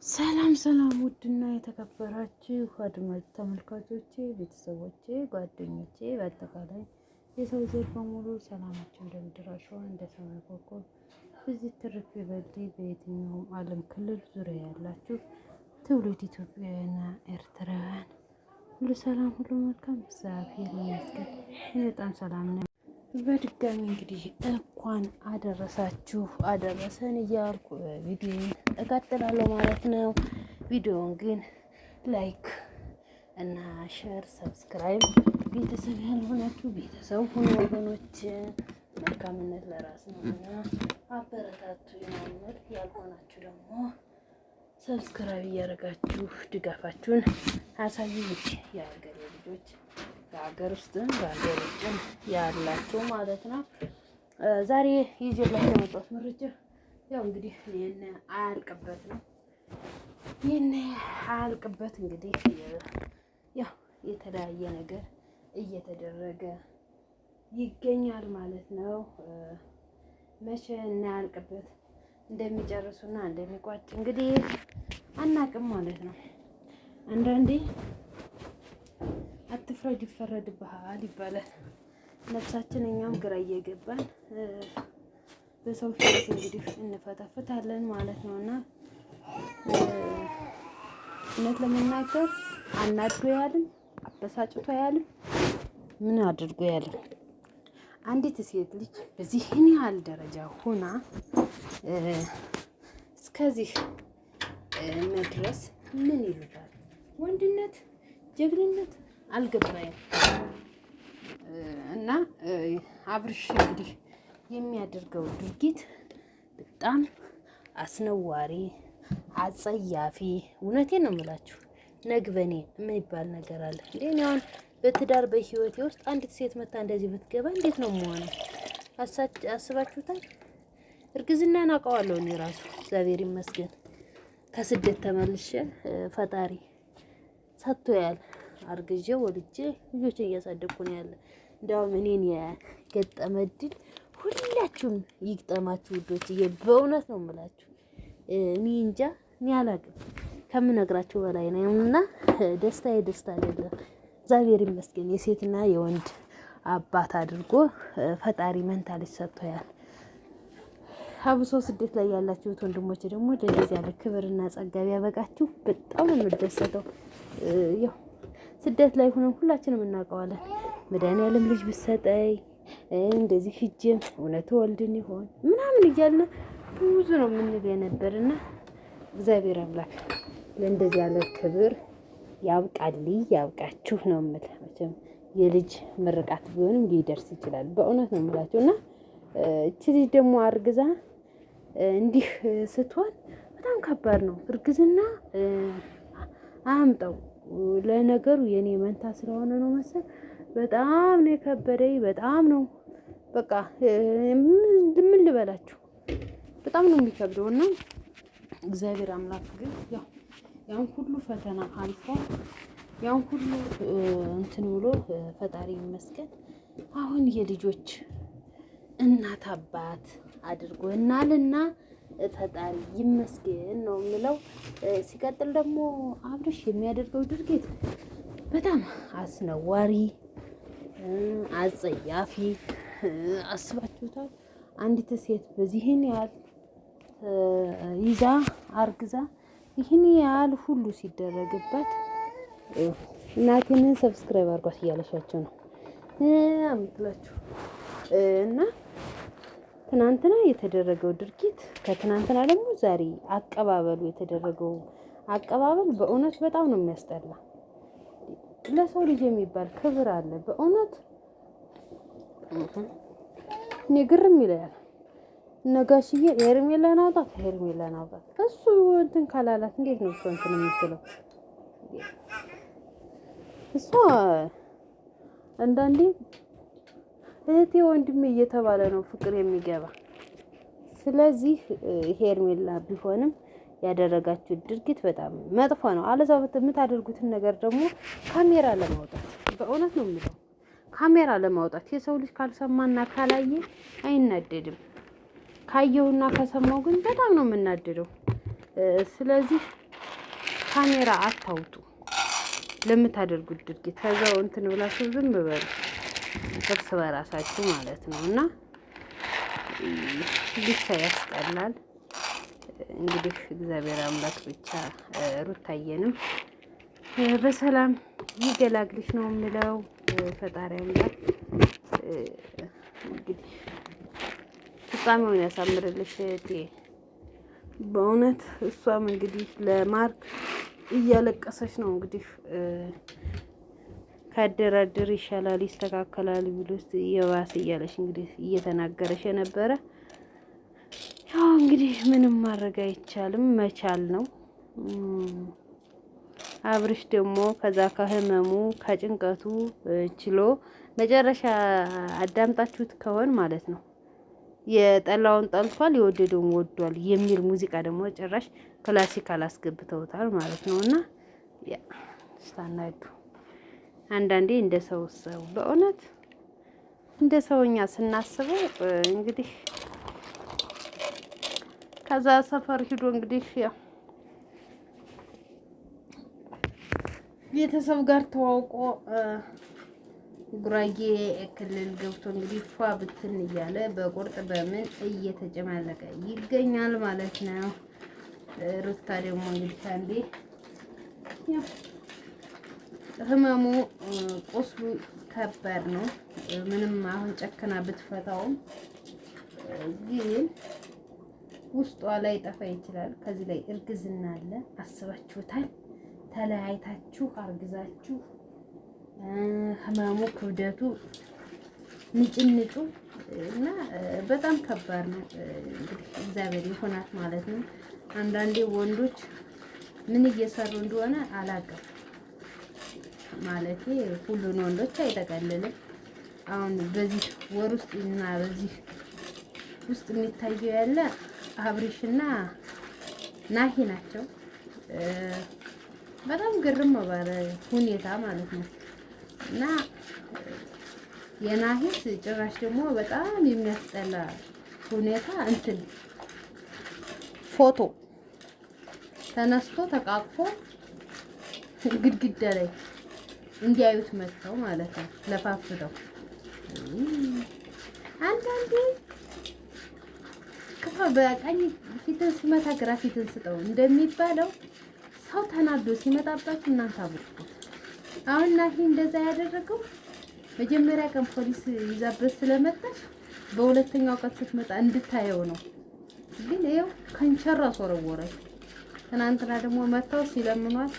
ሰላም ሰላም ውድና የተከበራችሁ አድማጭ ተመልካቾቼ፣ ቤተሰቦቼ፣ ጓደኞቼ በአጠቃላይ የሰው ዘር በሙሉ ሰላማችሁ እንደ ምድር አሸዋ እንደ ሰማይ ኮከብ በዚህ ትርፍ ይበልጥ በየትኛውም ዓለም ክልል ዙሪያ ያላችሁ ትውልድ ኢትዮጵያውያንና ኤርትራውያን ሁሉ ሰላም ሁሉ መልካም እግዚአብሔር ይመስገን። በጣም ሰላም ነው። በድጋሚ እንግዲህ እንኳን አደረሳችሁ አደረሰን እያልኩ ቪዲዮን እቀጥላለሁ ማለት ነው። ቪዲዮውን ግን ላይክ እና ሼር ሰብስክራይብ ቤተሰብ ያልሆናችሁ ቤተሰብ ሁኑ ወገኖች። መልካምነት ለራስ ነውና አበረታቱ ይናምር። ያልሆናችሁ ደግሞ ሰብስክራይብ እያደረጋችሁ ድጋፋችሁን አሳዩ። የሀገሬ ልጆች በሀገር ውስጥም በሀገር ውጭም ያላችሁ ማለት ነው። ዛሬ ይዤላችሁ የመጣሁት መረጃ ያው እንግዲህ ይሄን አያልቅበት ነው። ይሄን አያልቅበት እንግዲህ ያው የተለያየ ነገር እየተደረገ ይገኛል ማለት ነው። መቼ እናያልቅበት እንደሚጨርሱና እንደሚቋጭ እንግዲህ አናቅም ማለት ነው። አንዳንዴ አትፍረድ ይፈረድብሃል ይባላል። ነፍሳችን እኛም ግራ እየገባን በሰው ፊት እንግዲህ እንፈተፍታለን ማለት ነውና እውነት ለመናገር አናድጎ ያልን አበሳጭቶ ያልን ምን አድርጎ ያልን አንዲት ሴት ልጅ በዚህን ያህል ደረጃ ሆና እስከዚህ መድረስ ምን ይሉታል? ወንድነት፣ ጀግንነት አልገባኝም። እና አብርሽ እንግዲህ የሚያደርገው ድርጊት በጣም አስነዋሪ፣ አጸያፊ። እውነቴን ነው የምላችሁ። ነግበኔ የሚባል ነገር አለ እንዴ? እኔ አሁን በትዳር በህይወቴ ውስጥ አንዲት ሴት መታ እንደዚህ ብትገባ እንዴት ነው የምሆነው? አስባችሁታል? እርግዝናን አውቀዋለሁ እኔ ራሱ እግዚአብሔር ይመስገን ከስደት ተመልሼ ፈጣሪ ሰጥቶኛል። አርግዤ ወልጄ ልጆች እያሳደግኩ ነው ያለ። እንዳውም እኔን የገጠመ እድል ሁላችሁም ይግጠማችሁ ውዶች። በእውነት ነው የምላችሁ። እኔ እንጃ እኔ አላውቅም ከምነግራችሁ በላይ ነው። እና ደስታዬ ደስታ አይደለም። እግዚአብሔር ይመስገን የሴትና የወንድ አባት አድርጎ ፈጣሪ መንታ ልጅ ሰጥቶኛል። አብሶ ስደት ላይ ያላችሁት ወንድሞች ደግሞ ለዚህ ያለ ክብርና ጸጋ ቢያበቃችሁ በጣም ነው የምደሰተው። ያው ስደት ላይ ሆነን ሁላችንም እናውቀዋለን። መድኃኒዓለም ልጅ ብትሰጠኝ እንደዚህ ሂጅም እውነት ወልድን ይሆን ምናምን እያልን ብዙ ነው የምንል የነበርና እግዚአብሔር አምላክ ለእንደዚህ ያለ ክብር ያብቃልኝ ያብቃችሁ ነው የምልህ። መቼም የልጅ ምርቃት ቢሆንም ሊደርስ ይችላል። በእውነት ነው የምላችሁ። እና እቺ ልጅ ደግሞ አርግዛ እንዲህ ስትሆን በጣም ከባድ ነው። እርግዝና አምጠው ለነገሩ የኔ መንታ ስለሆነ ነው መሰል በጣም ነው የከበደኝ። በጣም ነው በቃ ምን ልበላችሁ፣ በጣም ነው የሚከብደው። እና እግዚአብሔር አምላክ ግን ያው ያን ሁሉ ፈተና አልፎ ያን ሁሉ እንትን ብሎ ፈጣሪ ይመስገን አሁን የልጆች እናት አባት አድርጎናልና ፈጣሪ ይመስገን ነው የምለው። ሲቀጥል ደግሞ አብርሽ የሚያደርገው ድርጊት በጣም አስነዋሪ፣ አጸያፊ። አስባችሁታል? አንዲት ሴት በዚህን ያህል ይዛ አርግዛ ይህን ያህል ሁሉ ሲደረግበት እናቴን ሰብስክራይብ አድርጓት እያለሻቸው ነው አምጥላችሁ እና ትናንትና የተደረገው ድርጊት ከትናንትና ደግሞ ዛሬ አቀባበሉ የተደረገው አቀባበል በእውነት በጣም ነው የሚያስጠላ። ለሰው ልጅ የሚባል ክብር አለ። በእውነት እኔ ግርም ይላል። ነጋሽዬ ሄርሜላን አውጣት፣ ሄርሜላን አውጣት። እሱ እንትን ካላላት እንዴት ነው እሱ እንትን የምትለው? እሷ አንዳንዴ እህቴ ወንድሜ እየተባለ ነው ፍቅር የሚገባ። ስለዚህ ሄርሜላ ቢሆንም ያደረጋችሁ ድርጊት በጣም መጥፎ ነው። አለዛው የምታደርጉትን ነገር ደግሞ ካሜራ ለማውጣት በእውነት ነው የምለው፣ ካሜራ ለማውጣት። የሰው ልጅ ካልሰማና ካላየ አይናደድም። ካየውና ከሰማው ግን በጣም ነው የምናደደው። ስለዚህ ካሜራ አታውጡ ለምታደርጉት ድርጊት። ከዛው እንትን ብላችሁ ዝም በሉ እርስ በራሳችሁ ማለት ነው። እና ብቻ ያስጠላል። እንግዲህ እግዚአብሔር አምላክ ብቻ ሩታዬንም በሰላም ይገላግልሽ ነው የምለው። ፈጣሪ አምላክ እንግዲህ ፍጻሜውን ያሳምርልሽ እህቴ። በእውነት እሷም እንግዲህ ለማርክ እያለቀሰች ነው እንግዲህ ካደራድር ይሻላል ይስተካከላል ቢሉስ የባሰ እያለች እንግዲህ እየተናገረች የነበረ። ያው እንግዲህ ምንም ማድረግ አይቻልም፣ መቻል ነው። አብርሽ ደግሞ ከዛ ከህመሙ ከጭንቀቱ ችሎ መጨረሻ አዳምጣችሁት ከሆን ማለት ነው የጠላውን ጠልቷል የወደደውን ወዷል የሚል ሙዚቃ ደግሞ ጭራሽ ክላሲካል አስገብተውታል ማለት ነው። እና ያ ስታናዱ አንዳንዴ እንደ ሰው በእውነት እንደ ሰውኛ ስናስበው እንግዲህ ከዛ ሰፈር ሂዶ እንግዲህ ያው ቤተሰብ ጋር ተዋውቆ ጉራጌ ክልል ገብቶ እንግዲህ ፏ ብትን እያለ በቁርጥ በምን እየተጨማለቀ ይገኛል ማለት ነው። ሩታ ደግሞ እንግዲህ አንዴ ያው ህመሙ ቁስሉ ከባድ ነው። ምንም አሁን ጨክና ብትፈታውም ግን ውስጧ ላይ ጠፋ ይችላል። ከዚህ ላይ እርግዝና አለ። አስባችሁታል? ተለያይታችሁ አርግዛችሁ ህመሙ ክብደቱ ንጭንጩ እና በጣም ከባድ ነው። እንግዲህ እግዚአብሔር ይሆናት ማለት ነው። አንዳንዴ ወንዶች ምን እየሰሩ እንደሆነ አላውቅም። ማለቴ ሁሉን ወንዶች አይጠቀልልም። አሁን በዚህ ወር ውስጥ እና በዚህ ውስጥ የሚታየው ያለ አብሪሽና ናሂ ናቸው። በጣም ግርም ባለ ሁኔታ ማለት ነው። እና የናሂስ ጭራሽ ደግሞ በጣም የሚያስጠላ ሁኔታ እንትን ፎቶ ተነስቶ ተቃቅፎ ግድግዳ ላይ እንዲያዩት መጥተው ማለት ነው ለፋፍተው። አንዳንዴ ክፋ በቀኝ ፊትን ሲመታ ግራ ፊትን ስጠው እንደሚባለው ሰው ተናዶ ሲመጣባችሁ እናንተ አብርኩት። አሁን ናሂ እንደዛ ያደረገው መጀመሪያ ቀን ፖሊስ ይዛበት ስለመጣች በሁለተኛው ቀን ስትመጣ እንድታየው ነው። ግን ይኸው ከንቸራ አስወረወረች። ትናንትና ደግሞ መታው ሲለምኗት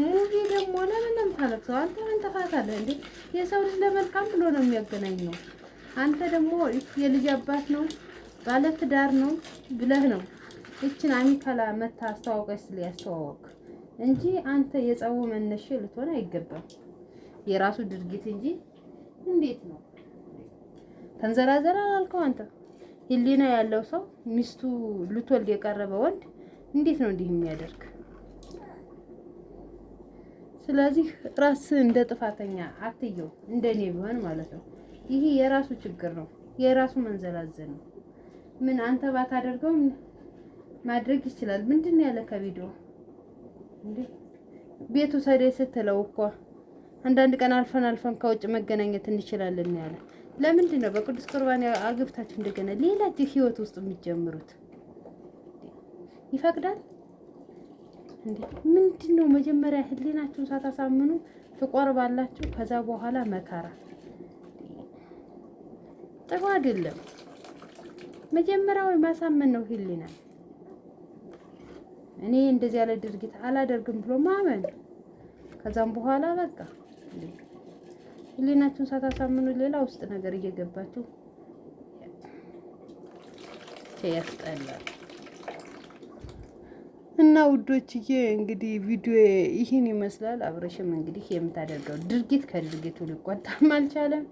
ሙቪ ደግሞ ለምንም ታለቅሰው አንተ ምን ተፋታለህ እንዴ? የሰው ልጅ ለመልካም ብሎ ነው የሚያገናኘው። አንተ ደግሞ የልጅ አባት ነው ባለ ትዳር ነው ብለህ ነው እችን አሚካላ መታ አስተዋወቀች ስለ ያስተዋወቅ እንጂ አንተ የጸቡ መነሻ ልትሆን አይገባም። የራሱ ድርጊት እንጂ እንዴት ነው ተንዘራዘራ አልከው? አንተ ህሊና ያለው ሰው ሚስቱ ልትወልድ የቀረበ ወንድ እንዴት ነው እንዲህ የሚያደርግ? ስለዚህ ራስ እንደ ጥፋተኛ አትየው፣ እንደኔ ቢሆን ማለት ነው። ይሄ የራሱ ችግር ነው፣ የራሱ መንዘላዘል ነው። ምን አንተ ባታደርገው ማድረግ ይችላል። ምንድነው ያለ ከቪዲዮ እንዴ ቤቱ ሰደ ስትለው እኮ አንዳንድ ቀን አልፈን ከውጭ መገናኘት እንችላለን ያለ። ለምንድን ነው በቅዱስ ቁርባን አግብታችሁ እንደገና ሌላ ህይወት ውስጥ የሚጀምሩት? ይፈቅዳል እንዴ? ምንድነው መጀመሪያ ህሊናችሁን ሳታሳምኑ ትቆርባላችሁ። ከዛ በኋላ መከራ ጥሩ አይደለም። መጀመሪያው ማሳመን ነው ህሊና። እኔ እንደዚህ ያለ ድርጊት አላደርግም ብሎ ማመን። ከዛም በኋላ በቃ ህሊናችሁን ሳታሳምኑ ሌላ ውስጥ ነገር እየገባችሁ ያስጠላል። እና ውዶችዬ እንግዲህ ቪዲዮ ይህን ይመስላል። አብረሽም እንግዲህ የምታደርገው ድርጊት ከድርጊቱ ሊቆጣም አልቻለም።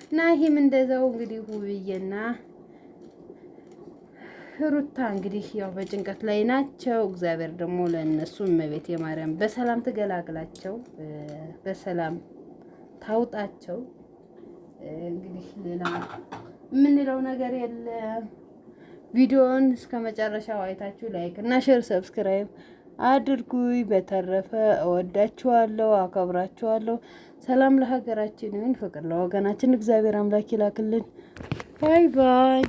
እና ይሄም እንደዛው እንግዲህ ውብዬና ሩታ እንግዲህ ያው በጭንቀት ላይ ናቸው። እግዚአብሔር ደግሞ ለእነሱ እመቤት የማርያም በሰላም ትገላግላቸው፣ በሰላም ታውጣቸው። እንግዲህ ሌላ የምንለው ነገር የለም። ቪዲዮውን እስከ መጨረሻው አይታችሁ ላይክ እና ሼር ሰብስክራይብ አድርጉኝ። በተረፈ እወዳችኋለሁ፣ አከብራችኋለሁ። ሰላም ለሀገራችን ይሁን፣ ፍቅር ለወገናችን እግዚአብሔር አምላክ ይላክልን። ባይ ባይ።